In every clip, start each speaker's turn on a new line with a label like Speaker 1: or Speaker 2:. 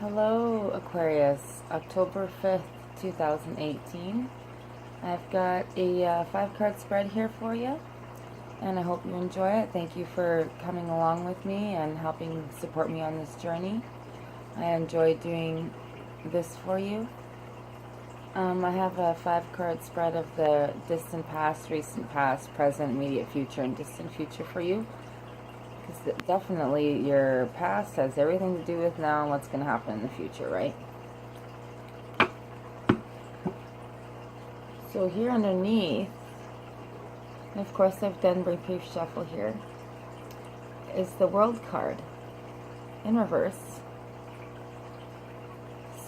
Speaker 1: Hello, Aquarius, October 5th, 2018. I've got a 5-card spread here for you, and I hope you enjoy it. Thank you for coming along with me and helping support me on this journey. I enjoy doing this for you. I have a 5-card spread of the distant past, recent past, present, immediate future, and distant future for you. Because definitely your past has everything to do with now and what's going to happen in the future, right? So here underneath, and of course I've done brief shuffle here, is the World card in reverse.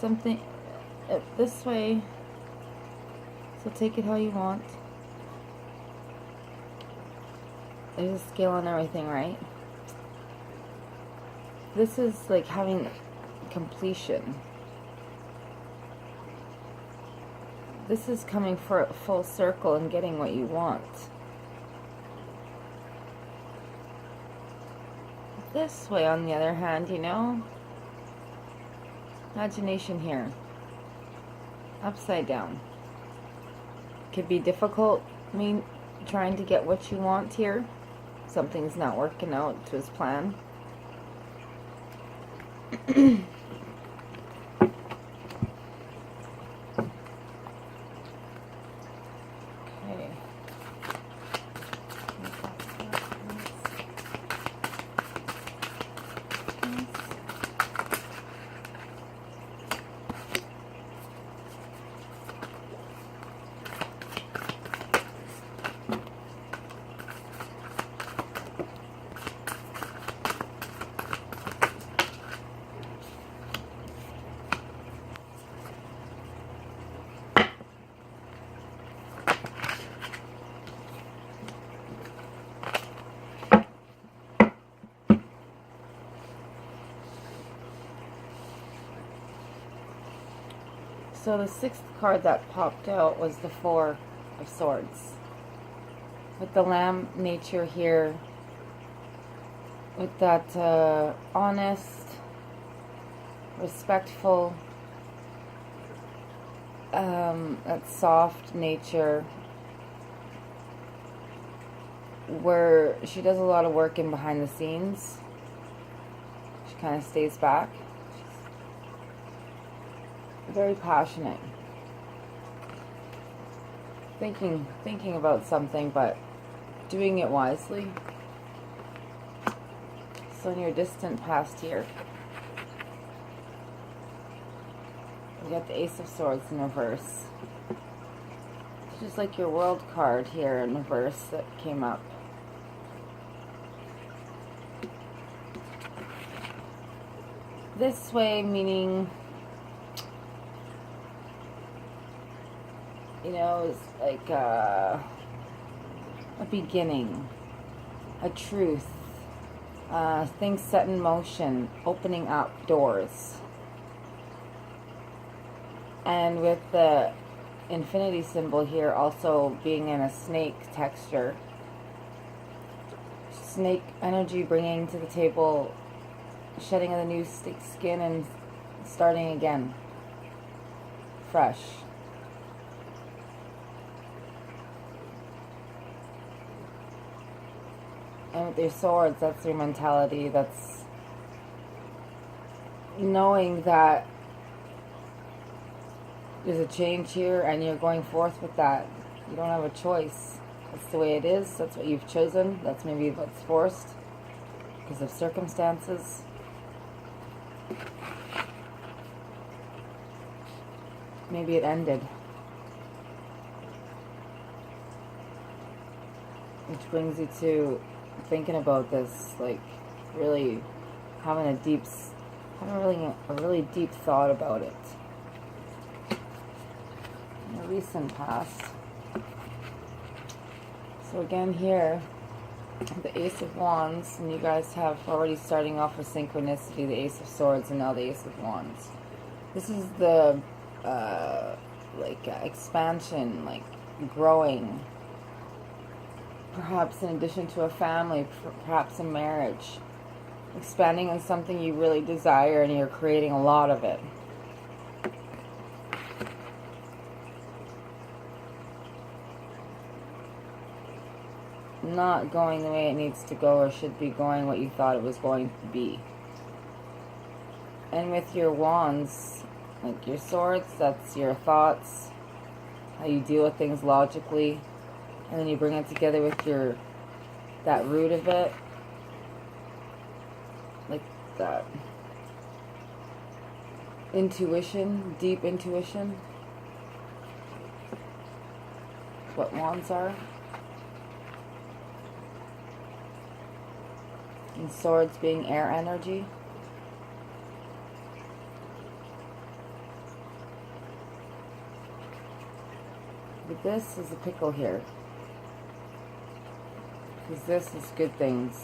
Speaker 1: Something this way, so take it how you want. There's a scale on everything, right? This is like having completion. This is coming for a full circle and getting what you want. This way, on the other hand, you know, imagination here, upside down. Could be difficult, trying to get what you want here. Something's not working out to his plan. Okay. So the 6th card that popped out was the 4 of Swords. With the Lamb nature here, with that honest, respectful, that soft nature, where she does a lot of work in behind the scenes. She kind of stays back. Very passionate, thinking about something, but doing it wisely. So in your distant past here, you got the Ace of Swords in reverse. It's just like your World card here in reverse that came up. This way meaning, you know, it's like a beginning, a truth, things set in motion, opening up doors. And with the infinity symbol here also being in a snake texture, snake energy bringing to the table shedding of the new skin and starting again, fresh. And with your swords, that's your mentality. That's knowing that there's a change here and you're going forth with that. You don't have a choice. That's the way it is. That's what you've chosen. That's maybe what's forced because of circumstances. Maybe it ended. Which brings you to thinking about this, like really having a really deep thought about it in the recent past. So again here, the Ace of Wands, and you guys have already starting off with synchronicity, the Ace of Swords and now the Ace of Wands. This is the expansion, like growing, perhaps in addition to a family, perhaps a marriage, expanding on something you really desire, and you're creating a lot of it. Not going the way it needs to go, or should be going what you thought it was going to be. And with your wands, like your swords, that's your thoughts, how you deal with things logically, and then you bring it together with that root of it, like that intuition, deep intuition. What wands are. And swords being air energy. But this is a pickle here, because this is good things.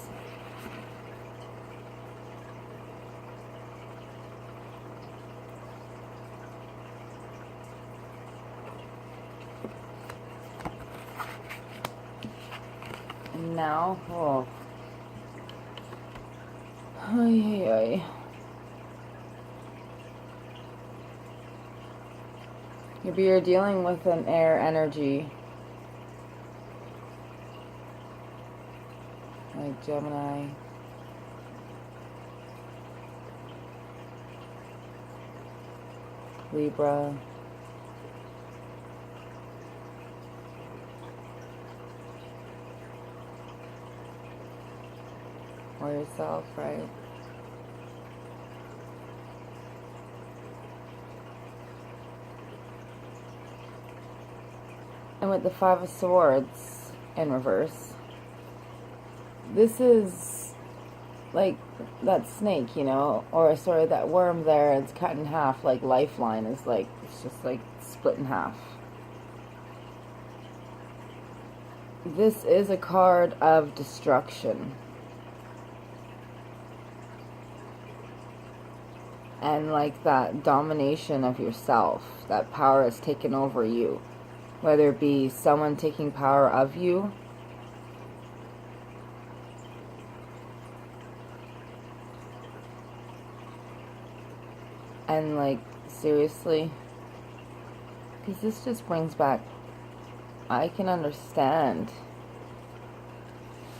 Speaker 1: And now, oh, ay, ay, ay. Maybe you're dealing with an air energy, like Gemini, Libra, or yourself, right? And with the Five of Swords in reverse, this is like that snake, you know, or sorry, that worm there, it's cut in half, like lifeline is like, it's just like split in half. This is a card of destruction. And like that domination of yourself, that power has taken over you. Whether it be someone taking power of you, and like seriously, because this just brings back, I can understand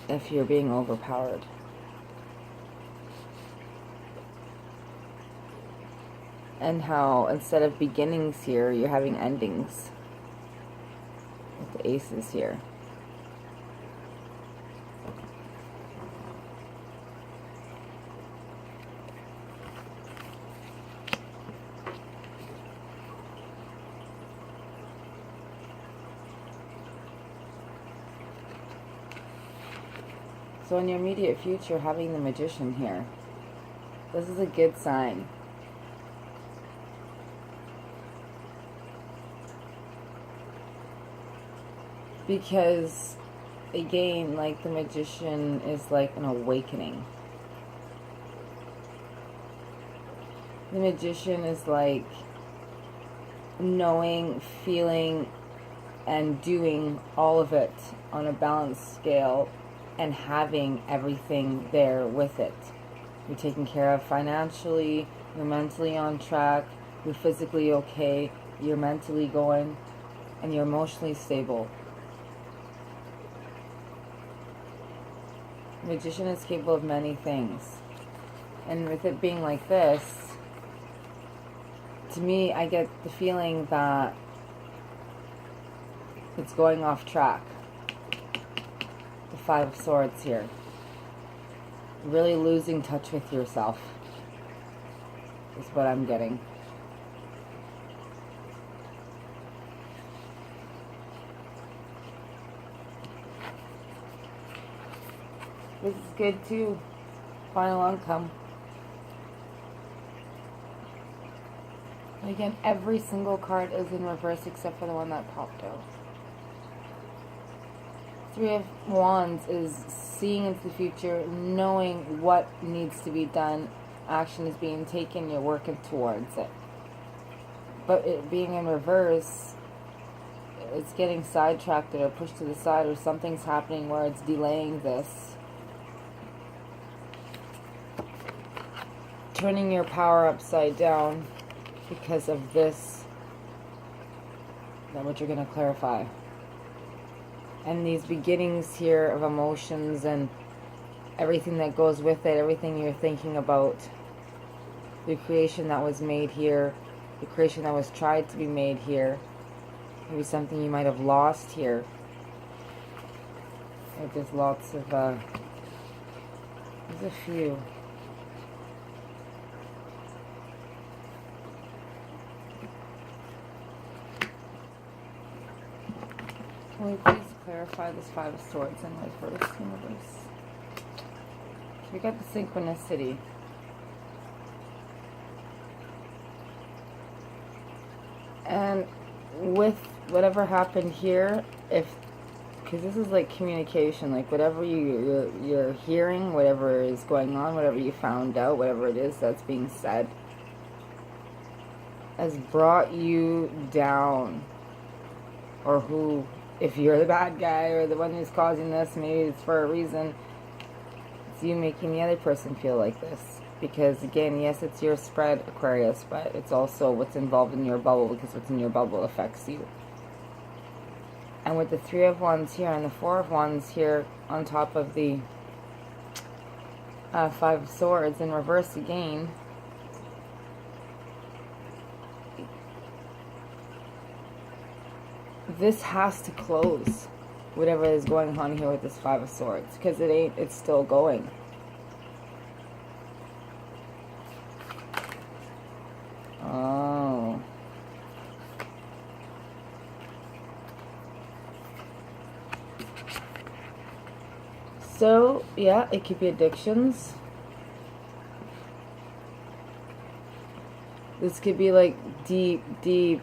Speaker 1: if you're being overpowered. And how instead of beginnings here, you're having endings. With the aces here. So in your immediate future, having the Magician here, this is a good sign. Because, again, like the Magician is like an awakening. The Magician is like knowing, feeling, and doing all of it on a balanced scale, and having everything there with it. You're taken care of financially, you're mentally on track, you're physically okay, you're mentally going, and you're emotionally stable. The Magician is capable of many things. And with it being like this, to me, I get the feeling that it's going off track. The Five of Swords here. Really losing touch with yourself is what I'm getting. This is good too. Final outcome. And again, every single card is in reverse except for the one that popped out. Three of Wands is seeing into the future, knowing what needs to be done, action is being taken, you're working towards it. But it being in reverse, it's getting sidetracked or pushed to the side, or something's happening where it's delaying this. turning your power upside down because of this. That's what you're going to clarify. And these beginnings here of emotions and everything that goes with it, everything you're thinking about, the creation that was made here, the creation that was tried to be made here, maybe something you might have lost here. There's lots of, there's a few. Can we please clarify this Five of Swords in reverse, universe? So we got the synchronicity. And with whatever happened here, because this is like communication, like whatever you're hearing, whatever is going on, whatever you found out, whatever it is that's being said, has brought you down. Or who, if you're the bad guy or the one who's causing this, maybe it's for a reason. It's you making the other person feel like this. Because again, yes, it's your spread, Aquarius, but it's also what's involved in your bubble, because what's in your bubble affects you. And with the Three of Wands here and the Four of Wands here on top of the Five of Swords in reverse again, this has to close, whatever is going on here with this Five of Swords, because it's still going. Oh. So, yeah, it could be addictions. This could be like deep, deep,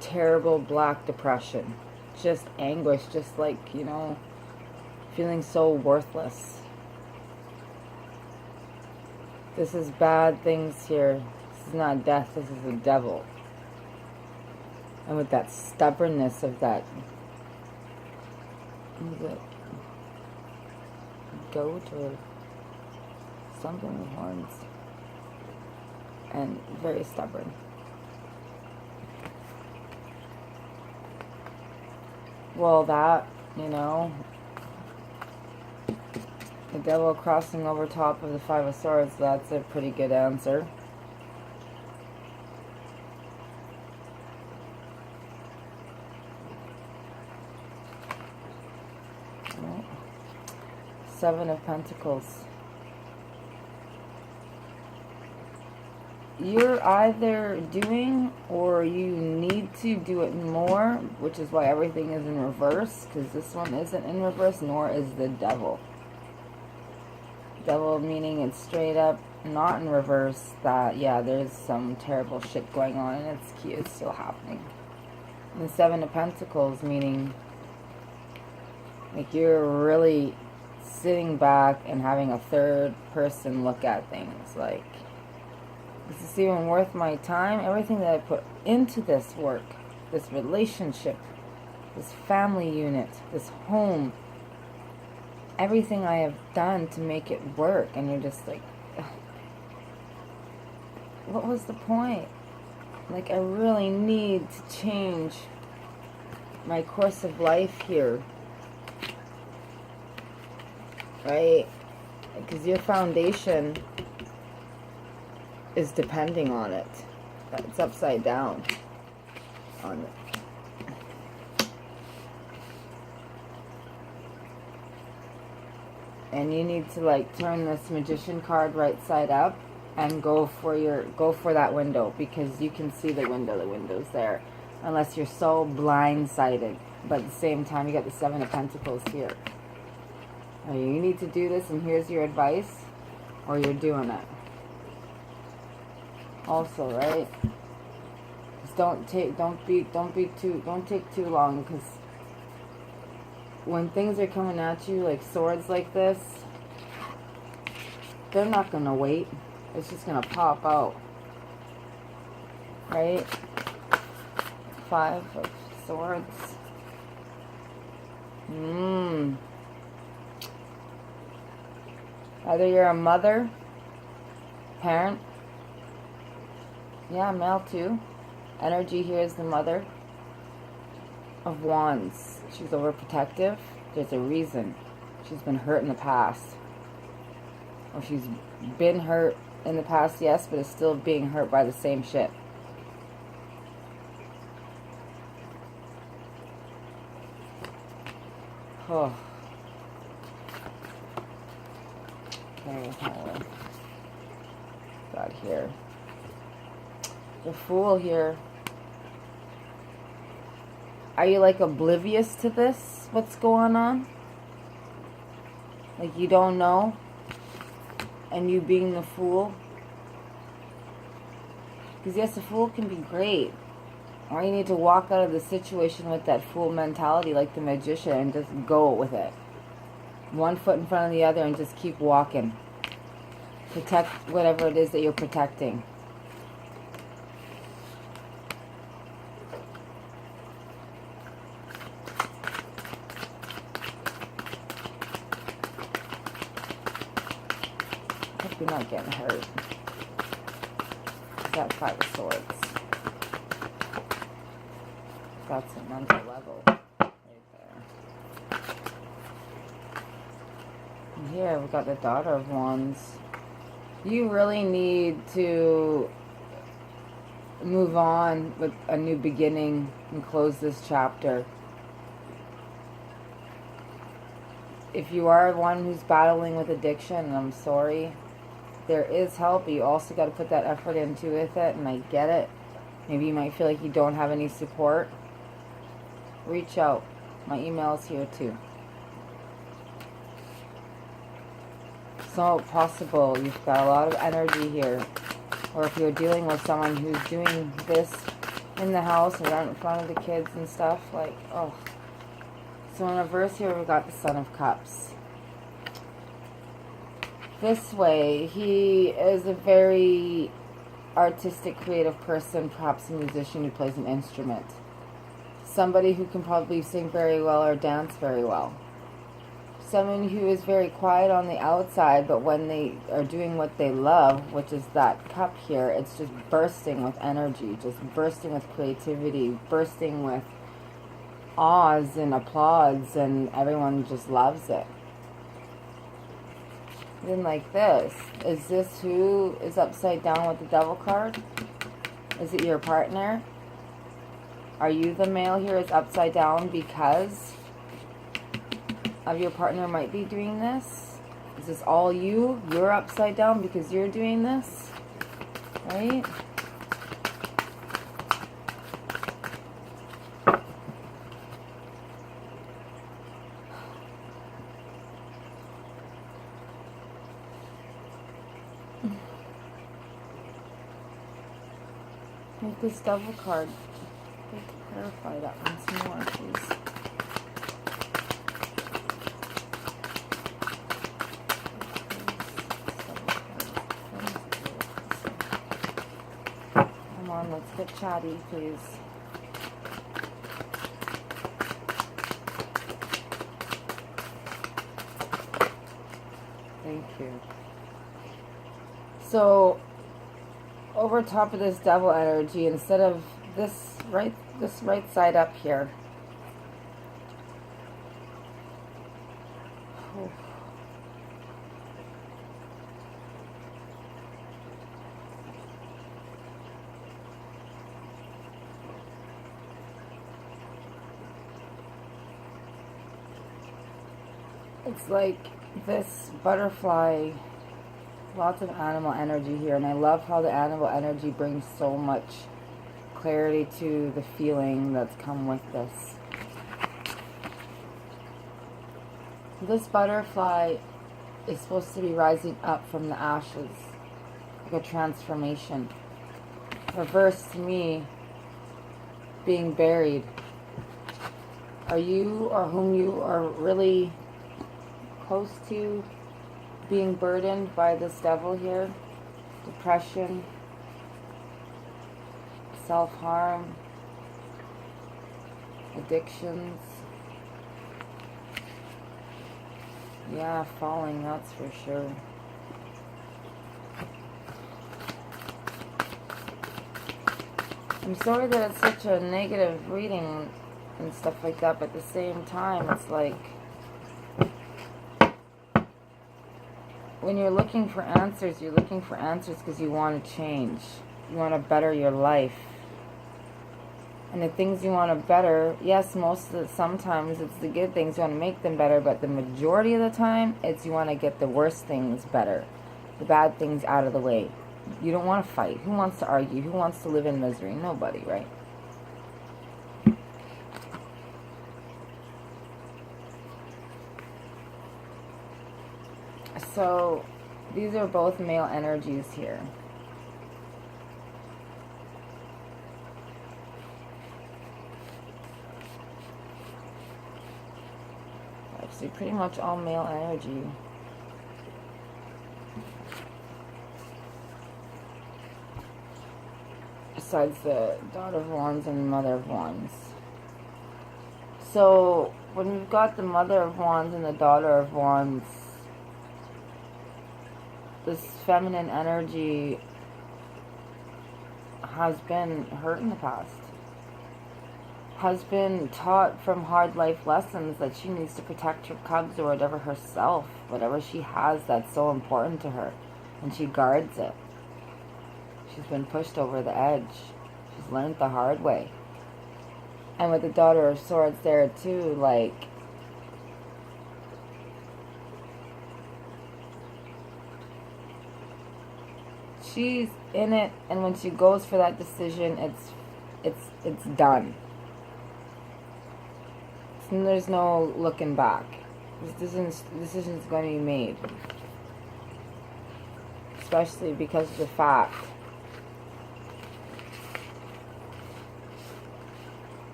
Speaker 1: terrible black depression. Just anguish, just like, you know, feeling so worthless. This is bad things here. This is not death, this is the devil. And with that stubbornness of that, what is it? Goat or something with horns. And very stubborn. Well, that, you know, the devil crossing over top of the Five of Swords, that's a pretty good answer. Seven of Pentacles. You're either doing or you need to do it more, which is why everything is in reverse, because this one isn't in reverse, nor is the devil. Devil meaning it's straight up not in reverse, that, yeah, there's some terrible shit going on and it's still happening. And the Seven of Pentacles meaning like you're really sitting back and having a third person look at things, like, is this even worth my time? Everything that I put into this work, this relationship, this family unit, this home, everything I have done to make it work, and you're just like, ugh, what was the point? Like, I really need to change my course of life here. Right? Because your foundation is depending on it. It's upside down on it. And you need to like turn this Magician card right side up and go for that window, because you can see the window. The window's there. Unless you're so blindsided. But at the same time, you got the Seven of Pentacles here. You need to do this, and here's your advice, or you're doing it. Also, right? Just don't take too long, because when things are coming at you like swords like this, they're not gonna wait. It's just gonna pop out. Right? Five of Swords. Either you're a mother, parent. Yeah, male too. Energy here is the Mother of Wands. She's overprotective. There's a reason. She's been hurt in the past. Or she's been hurt in the past, yes, but is still being hurt by the same shit. Oh. Okay, got here. The Fool here. Are you like oblivious to this? What's going on? Like you don't know? And you being the Fool? Because yes, the Fool can be great. Or you need to walk out of the situation with that Fool mentality like the Magician and just go with it. One foot in front of the other and just keep walking. Protect whatever it is that you're protecting. I hope you're not getting hurt. That Five of Swords. That's a mental level right there. And here we've got the Daughter of Wands. You really need to move on with a new beginning and close this chapter. If you are one who's battling with addiction, and I'm sorry, there is help, but you also got to put that effort into with it, and I get it. Maybe you might feel like you don't have any support. Reach out. My email is here too. So possible you've got a lot of energy here. Or if you're dealing with someone who's doing this in the house or right in front of the kids and stuff, like, oh. So in reverse here we've got the Son of Cups. This way, he is a very artistic, creative person, perhaps a musician who plays an instrument. Somebody who can probably sing very well or dance very well. Someone who is very quiet on the outside, but when they are doing what they love, which is that cup here, it's just bursting with energy, just bursting with creativity, bursting with awes and applause, and everyone just loves it. Then like this, is this who is upside down with the Devil card? Is it your partner? Are you the male here is upside down because of your partner might be doing this? Is this all you? You're upside down because you're doing this? Right? With this Devil card, I have to clarify that once more, please. Come on, let's get chatty, please. Thank you. So, over top of this Devil energy, instead of this right side up here. Oh. It's like this butterfly. Lots of animal energy here, and I love how the animal energy brings so much clarity to the feeling that's come with this. This butterfly is supposed to be rising up from the ashes, like a transformation. Reverse to me, being buried. Are you or whom you are really close to being burdened by this Devil here? Depression, self-harm, addictions. Yeah, falling, that's for sure. I'm sorry that it's such a negative reading and stuff like that, but at the same time, it's like, when you're looking for answers because you want to change. You want to better your life. And the things you want to better, yes, sometimes it's the good things, you want to make them better, but the majority of the time, it's you want to get the worst things better. The bad things out of the way. You don't want to fight. Who wants to argue? Who wants to live in misery? Nobody, right? So, these are both male energies here. Actually, pretty much all male energy. Besides the Daughter of Wands and Mother of Wands. So, when we've got the Mother of Wands and the Daughter of Wands, this feminine energy has been hurt in the past. Has been taught from hard life lessons that she needs to protect her cubs or whatever herself, whatever she has that's so important to her. And she guards it. She's been pushed over the edge. She's learned the hard way. And with the Daughter of Swords there too, like, she's in it, and when she goes for that decision, it's done. There's no looking back. This decision's going to be made. Especially because of the fact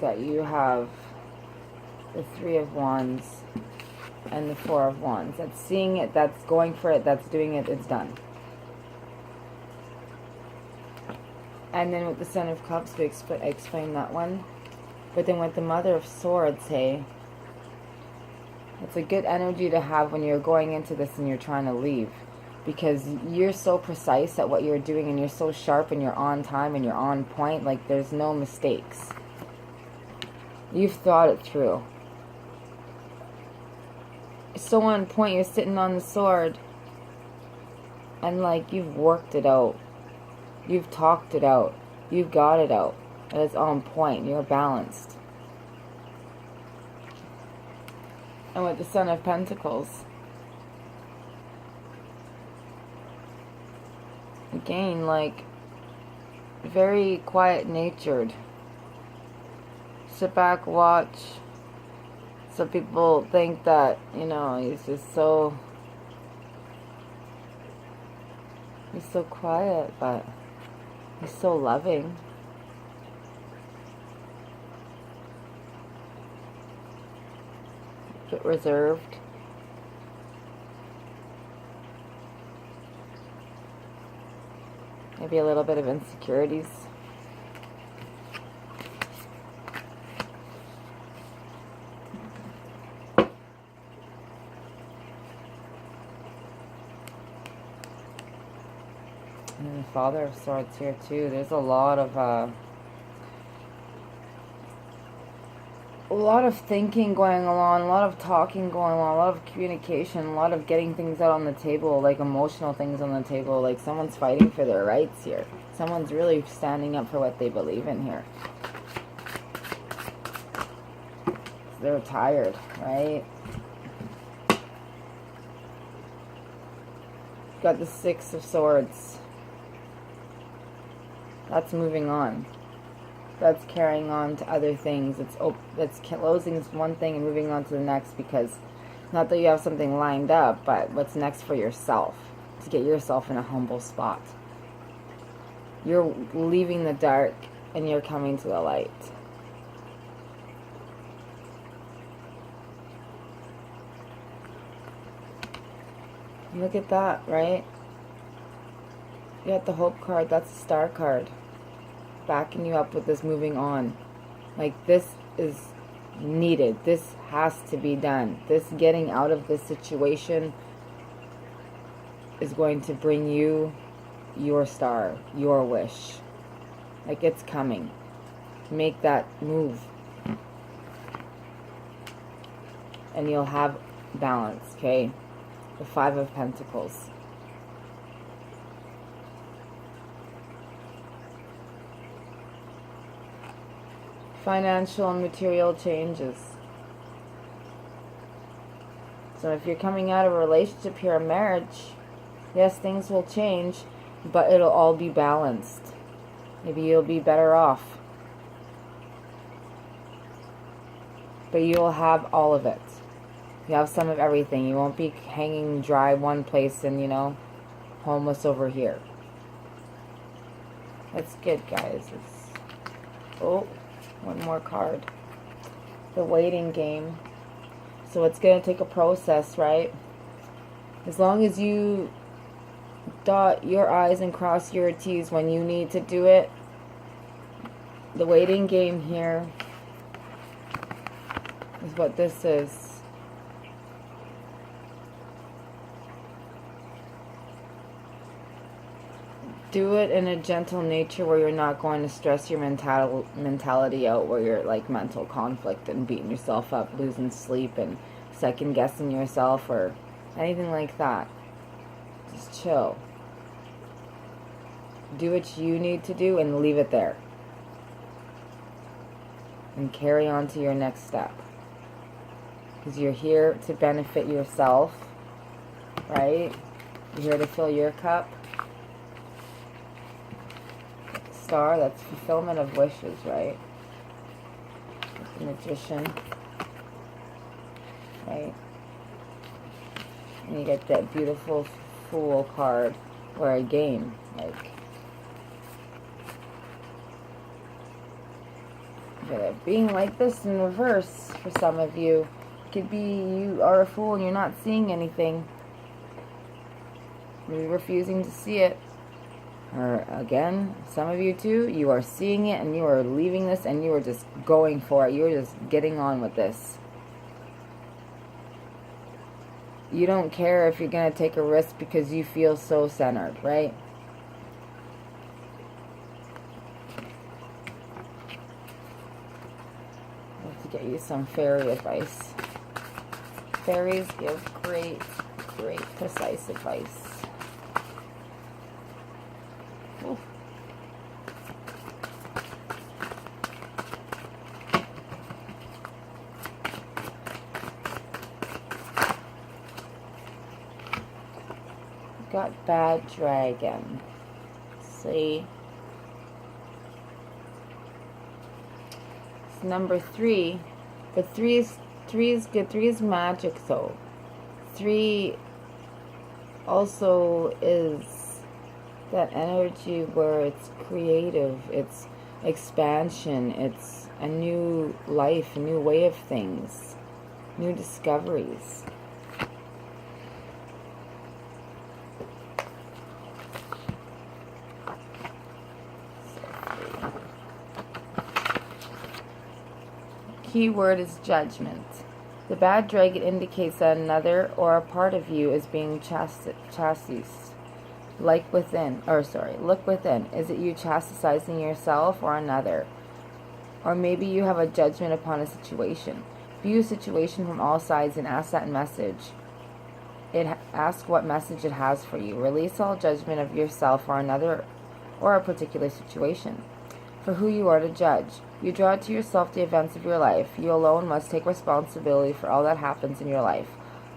Speaker 1: that you have the Three of Wands and the Four of Wands. That's seeing it, that's going for it, that's doing it, it's done. And then with the Son of Cups, we explain that one. But then with the Mother of Swords, hey, it's a good energy to have when you're going into this and you're trying to leave. Because you're so precise at what you're doing and you're so sharp and you're on time and you're on point. Like, there's no mistakes. You've thought it through. So on point, you're sitting on the sword. And like, you've worked it out. You've talked it out. You've got it out. And it's on point. You're balanced. And with the Son of Pentacles, again, like, very quiet-natured. Sit back, watch. So people think that, you know, he's so quiet, but he's so loving. A bit reserved. Maybe a little bit of insecurities. And the Father of Swords here too. There's a lot of thinking going on, a lot of talking going on, a lot of communication, a lot of getting things out on the table, like emotional things on the table. Like someone's fighting for their rights here. Someone's really standing up for what they believe in here. They're tired, right? Got the Six of Swords. That's moving on. That's carrying on to other things. That's closing one thing and moving on to the next, because not that you have something lined up, but what's next for yourself, to get yourself in a humble spot. You're leaving the dark and you're coming to the light. Look at that, right? You got the Hope card. That's the Star card. Backing you up with this moving on. Like, this is needed. This has to be done. This getting out of this situation is going to bring you your star, your wish. Like it's coming. Make that move. And you'll have balance, okay? The Five of Pentacles. Financial and material changes. So if you're coming out of a relationship here, a marriage, yes, things will change, but it'll all be balanced. Maybe you'll be better off. But you'll have all of it. You have some of everything. You won't be hanging dry one place and, you know, homeless over here. That's good, guys. Oh, one more card. The waiting game. So it's going to take a process, right? As long as you dot your I's and cross your T's when you need to do it. The waiting game here is what this is. Do it in a gentle nature where you're not going to stress your mentality out, where you're like mental conflict and beating yourself up, losing sleep and second guessing yourself or anything like that. Just chill. Do what you need to do and leave it there. And carry on to your next step. Because you're here to benefit yourself, right? You're here to fill your cup. Star, that's fulfillment of wishes, right? The Magician, right? And you get that beautiful Fool card, or a game, like, but being like this in reverse for some of you. Could be you are a fool and you're not seeing anything. You're refusing to see it. Or again, some of you too, you are seeing it and you are leaving this and you are just going for it. You are just getting on with this. You don't care if you're going to take a risk because you feel so centered, right? I have to get you some fairy advice. Fairies give great, precise advice. Ooh. Got Bad Dragon. See? It's number 3. But 3 is good. 3 is magic though. 3 also is that energy where it's creative, it's expansion, it's a new life, a new way of things, new discoveries. Key word is judgment. The bad dragon indicates that another or a part of you is being chastised. Look within. Is it you chastising yourself or another? Or maybe you have a judgment upon a situation. View a situation from all sides and ask that message. Ask what message it has for you. Release all judgment of yourself or another or a particular situation. For who you are to judge. You draw to yourself the events of your life. You alone must take responsibility for all that happens in your life.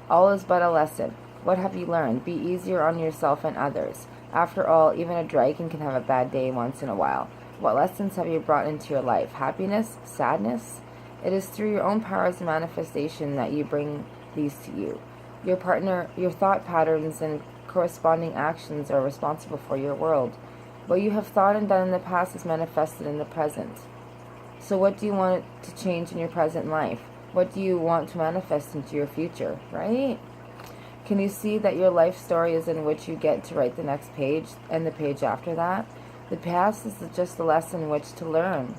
Speaker 1: All is but a lesson. What have you learned? Be easier on yourself and others. After all, even a dragon can have a bad day once in a while. What lessons have you brought into your life? Happiness? Sadness? It is through your own powers of manifestation that you bring these to you. Your thought patterns and corresponding actions are responsible for your world. What you have thought and done in the past is manifested in the present. So what do you want to change in your present life? What do you want to manifest into your future, right? Can you see that your life story is in which you get to write the next page and the page after that? The past is just a lesson in which to learn.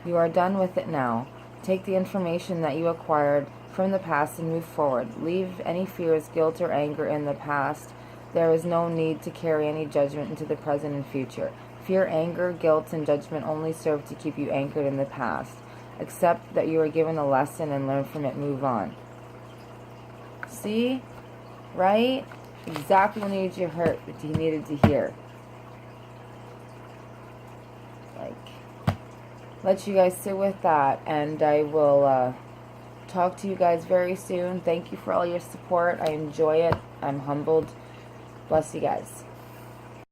Speaker 1: You are done with it now. Take the information that you acquired from the past and move forward. Leave any fears, guilt, or anger in the past. There is no need to carry any judgment into the present and future. Fear, anger, guilt, and judgment only serve to keep you anchored in the past. Accept that you are given a lesson and learn from it. Move on. See? Right? Exactly what you needed to hear. Like, let you guys sit with that, and I will talk to you guys very soon. Thank you for all your support. I enjoy it. I'm humbled. Bless you guys.